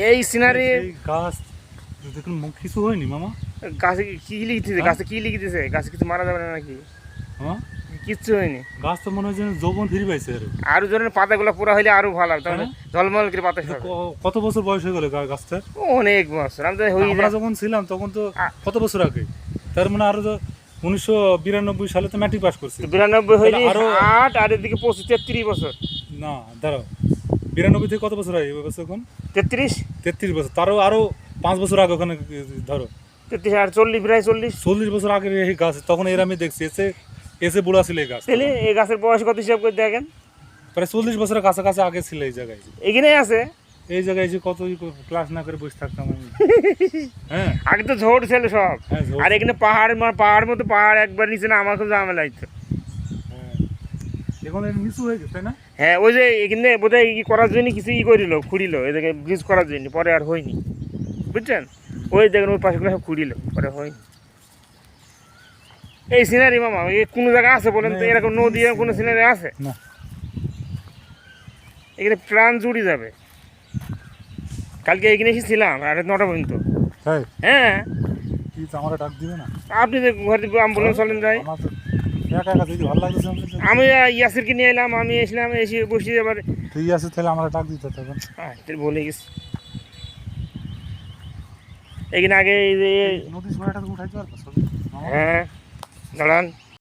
এই সিনারি গাছ দেখুন কিছু হয়নি মামা। গাছে কি লিখতেছে? গাছে কি লিখতেছে? গাছে কিছু মারা যাবে না নাকি? মামা কিচ্ছু হয়নি। গাছ তো মনে হয় যেন যৌবন ফিরে পাইছে। আরো ধরেন পাতাগুলো পুরো হইলে আরো ভালো, তাহলে ঝলমল করে পাতা। কত বছর বয়স হয়ে গেল গাছটার? অনেক বছর। আমরা যখন ছিলাম তখন তো কত বছর আগে, তার মানে আরো 1992 সালে তো ম্যাট্রিক পাস করছি। 92 হইলে আরো 8 আর এদিকে 25 33 বছর। না দাঁড়াও, 92 থেকে কত বছর হয় এই বছর? এখন 33 বছর। তারও আরো 5 বছর আগে ওখানে ধরো 33 আর 40 প্রায় 40 বছর আগে এই গাছ। তখন এর আমি দেখছি এসে বুড়া ছিল এই গাছ। তাহলে এই গাছের বয়স কত হিসাব করে দেখেন? প্রায় 40 বছরের কাছাকাছি আগে ছিল এই জায়গায়। এখানেই আছে এই জায়গায় এসে কত ক্লাস না করে বসে থাকতাম আমি। হ্যাঁ আগে তো ঝোড় ছিল সব। আর এখানে পাহাড় মতো পাহাড় একবার নিচে না, আমার খুব ঝামেলা হইতো। এখন নিচু হয়ে গেছে না? হ্যাঁ, ওই যে এখানে বোধহয় ই করার জন্য কিছু করিল, খুঁড়িল এদিকে ব্রিজ করার জন্য, পরে আর হয়নি, বুঝছেন? ওই দেখেন ওই পাশেগুলো সব খুঁড়িল, পরে হয়নি। এই সিনারি মামা কোনো জায়গা আছে বলেন তো? এরকম নদী কোনো সিনারি আছে? না, এখানে প্রাণ জুড়ে যাবে। কালকে এখানে এসেছিলাম আর 9টা পর্যন্ত। হ্যাঁ, আমার ডাক দিবে না? আপনি যে ঘরে অ্যাম্বুলেন্স চলেন যাই। আমি ইয়াসিরকে নিয়ে এলাম, আমি এসলাম, এসে বসে এবার তুই আসিস তাহলে আমার ডাক দিতে তখন। হ্যাঁ, বলে গেছি এখানে আগে। নদী ছড়াটা উঠাইতে পারবো? হ্যাঁ, দাঁড়ান।